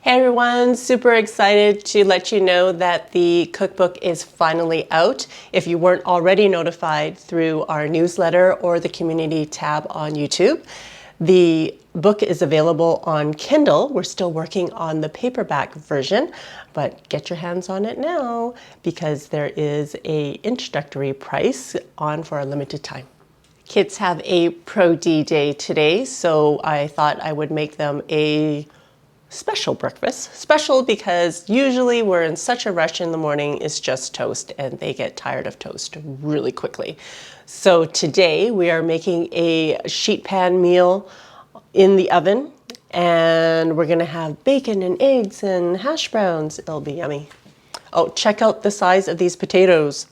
Hey everyone, super excited to let you know that the cookbook is finally out. If you weren't already notified through our newsletter or the community tab on YouTube, the book is available on Kindle. We're still working on the paperback version, but get your hands on it now because there is an introductory price on for a limited time. Kids have a Pro D day today, so I thought I would make them a special breakfast. Special because usually we're in such a rush in the morning, it's just toast and they get tired of toast really quickly. So today we are making a sheet pan meal in the oven and we're gonna have bacon and eggs and hash browns. It'll be yummy. Oh, check out the size of these potatoes.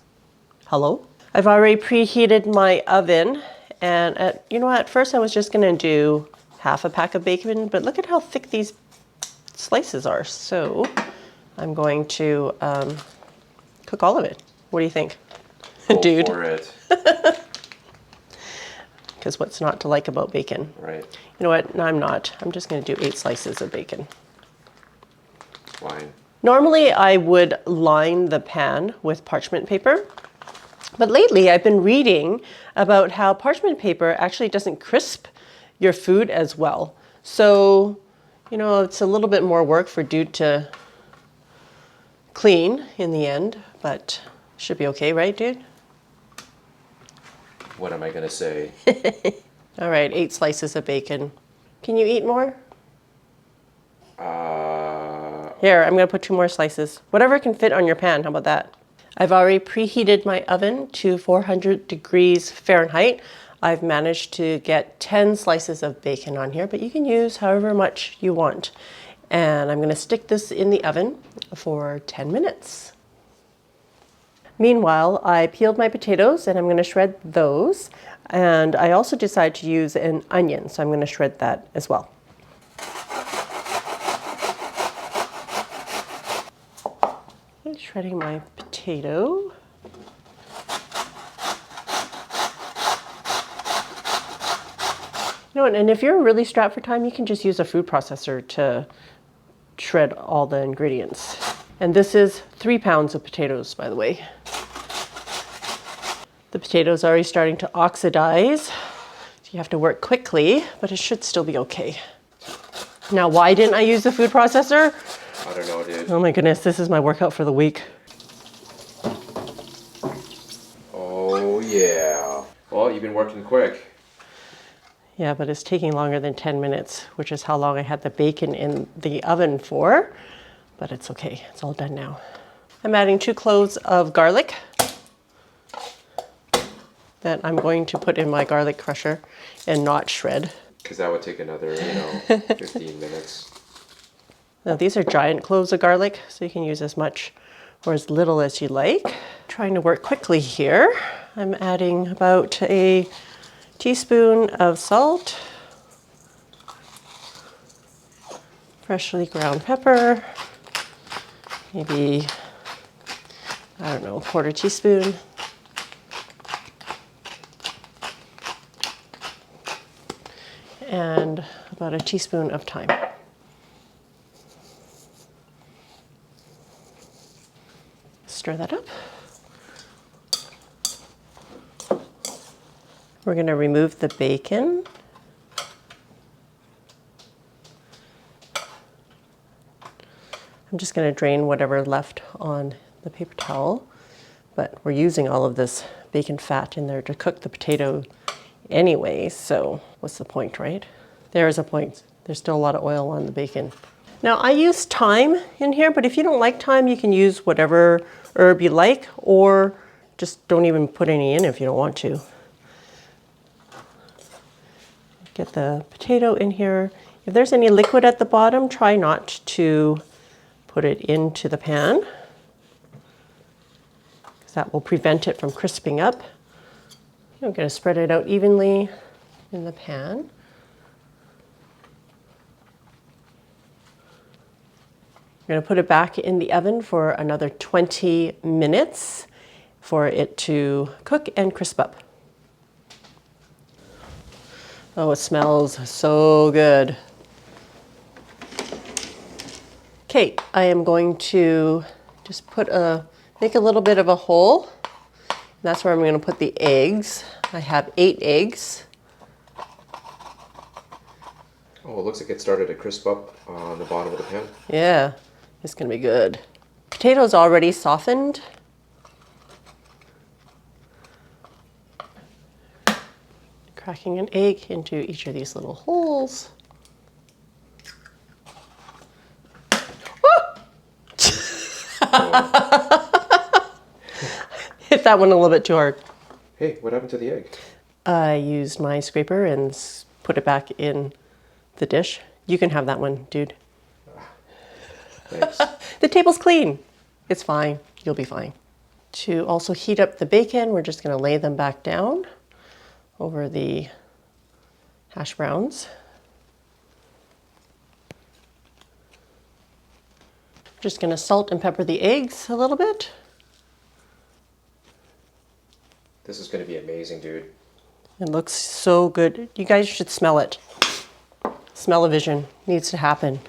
Hello? I've already preheated my oven and at first I was just gonna do half a pack of bacon, but look at how thick these slices are. So I'm going to cook all of it. What do you think? Go Dude. for it. Because what's not to like about bacon? Right. You know what? No, I'm not. I'm just going to do 8 slices of bacon. Fine. Normally I would line the pan with parchment paper, but lately I've been reading about how parchment paper actually doesn't crisp your food as well. So it's a little bit more work for Dude to clean in the end, but should be okay, right, Dude? What am I going to say? All right, 8 slices of bacon. Can you eat more? Here, I'm going to put 2 more slices. Whatever can fit on your pan, how about that? I've already preheated my oven to 400 degrees Fahrenheit. I've managed to get 10 slices of bacon on here, but you can use however much you want. And I'm gonna stick this in the oven for 10 minutes. Meanwhile, I peeled my potatoes and I'm gonna shred those. And I also decided to use an onion, so I'm gonna shred that as well. Okay, shredding my potato. And if you're really strapped for time, you can just use a food processor to shred all the ingredients. And this is 3 pounds of potatoes, by the way. The potatoes are already starting to oxidize, so you have to work quickly, but it should still be okay. Now, why didn't I use the food processor? I don't know, dude. Oh my goodness, this is my workout for the week. Oh, yeah. Well, you've been working quick. Yeah, but it's taking longer than 10 minutes, which is how long I had the bacon in the oven for. But it's okay, it's all done now. I'm adding 2 cloves of garlic that I'm going to put in my garlic crusher and not shred. Because that would take another, 15 minutes. Now these are giant cloves of garlic, so you can use as much or as little as you like. Trying to work quickly here. I'm adding about a teaspoon of salt, freshly ground pepper, maybe, I don't know, 1/4 teaspoon. And about a teaspoon of thyme. Stir that up. We're going to remove the bacon. I'm just going to drain whatever left on the paper towel, but we're using all of this bacon fat in there to cook the potato anyway, so what's the point, right? There is a point. There's still a lot of oil on the bacon. Now I use thyme in here, but if you don't like thyme, you can use whatever herb you like, or just don't even put any in if you don't want to. Get the potato in here. If there's any liquid at the bottom, try not to put it into the pan, because that will prevent it from crisping up. I'm going to spread it out evenly in the pan. I'm going to put it back in the oven for another 20 minutes for it to cook and crisp up. Oh, it smells so good. Okay, I am going to just make a little bit of a hole. And that's where I'm going to put the eggs. I have 8 eggs. Oh, it looks like it started to crisp up on the bottom of the pan. Yeah, it's going to be good. Potatoes already softened. Cracking an egg into each of these little holes. Hit that one a little bit too hard. Hey, what happened to the egg? I used my scraper and put it back in the dish. You can have that one, dude. Thanks. The table's clean. It's fine. You'll be fine. To also heat up the bacon, we're just going to lay them back down over the hash browns. Just going to salt and pepper the eggs a little bit. This is going to be amazing, dude. It looks so good. You guys should smell it. Smell-o-vision needs to happen.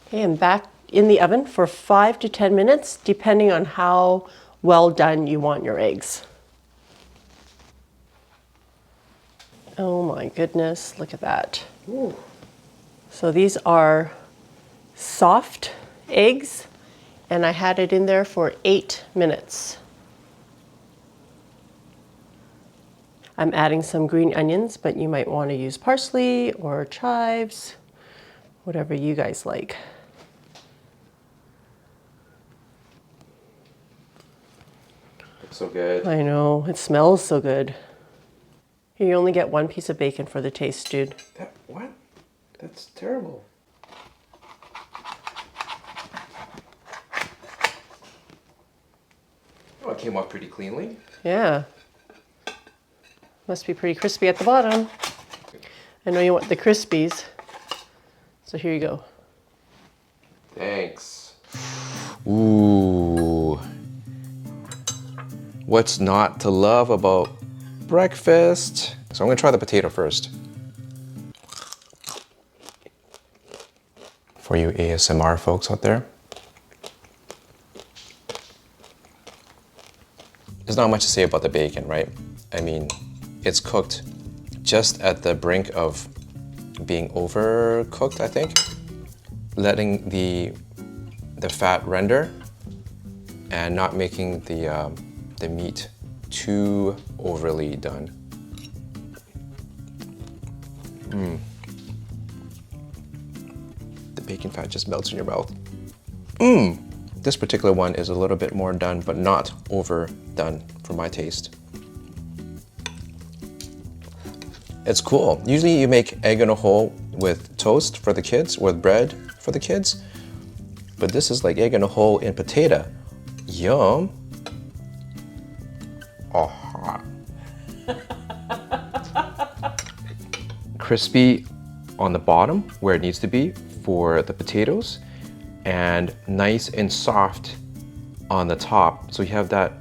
Okay, and back in the oven for 5 to 10 minutes, depending on how well done you want your eggs. Oh my goodness, look at that. Ooh. So these are soft eggs, and I had it in there for 8 minutes. I'm adding some green onions, but you might want to use parsley or chives, whatever you guys like. Looks so good. I know, it smells so good. You only get 1 piece of bacon for the taste, dude. What? That's terrible. Oh, it came off pretty cleanly. Yeah. Must be pretty crispy at the bottom. I know you want the crispies, so here you go. Thanks. Ooh. What's not to love about breakfast? So I'm gonna try the potato first. For you ASMR folks out there. There's not much to say about the bacon, right? I mean, it's cooked just at the brink of being overcooked, I think. Letting the fat render and not making the meat too overly done. The bacon fat just melts in your mouth. This particular one is a little bit more done, but not overdone for my taste. It's cool. Usually you make egg in a hole with toast for the kids, or with bread for the kids. But this is like egg in a hole in potato. Yum. Oh. Crispy on the bottom where it needs to be for the potatoes, and nice and soft on the top. So you have that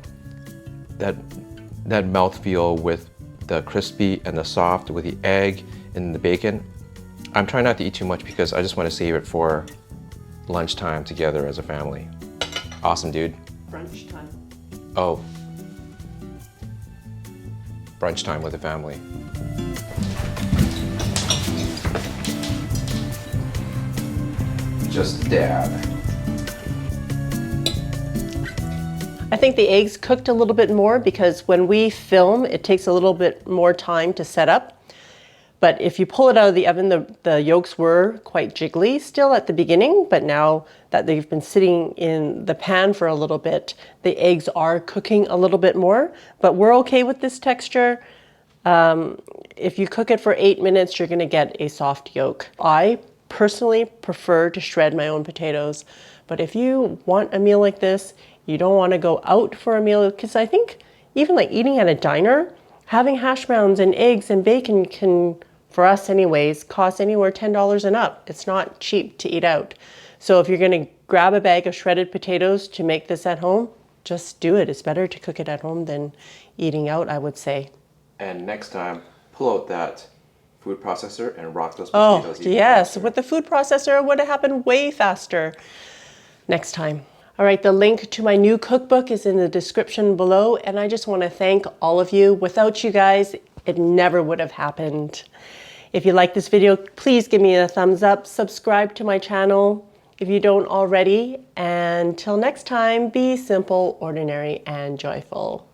mouthfeel with the crispy and the soft with the egg and the bacon. I'm trying not to eat too much because I just want to save it for lunchtime together as a family. Awesome, dude. Brunch time. Oh. Brunch time with the family. Just a dab. I think the eggs cooked a little bit more because when we film, it takes a little bit more time to set up. But if you pull it out of the oven, the yolks were quite jiggly still at the beginning, but now that they've been sitting in the pan for a little bit, the eggs are cooking a little bit more, but we're okay with this texture. If you cook it for 8 minutes, you're gonna get a soft yolk. I personally prefer to shred my own potatoes, but if you want a meal like this, you don't wanna go out for a meal, because I think even like eating at a diner, having hash browns and eggs and bacon can, for us anyways, cost anywhere $10 and up. It's not cheap to eat out. So if you're gonna grab a bag of shredded potatoes to make this at home, just do it. It's better to cook it at home than eating out, I would say. And next time, pull out that food processor and rock those Oh, potatoes even yes. faster. With the food processor, it would have happened way faster next time. All right, the link to my new cookbook is in the description below, and I just want to thank all of you. Without you guys, it never would have happened. If you like this video, please give me a thumbs up, subscribe to my channel if you don't already, and until next time, be simple, ordinary, and joyful.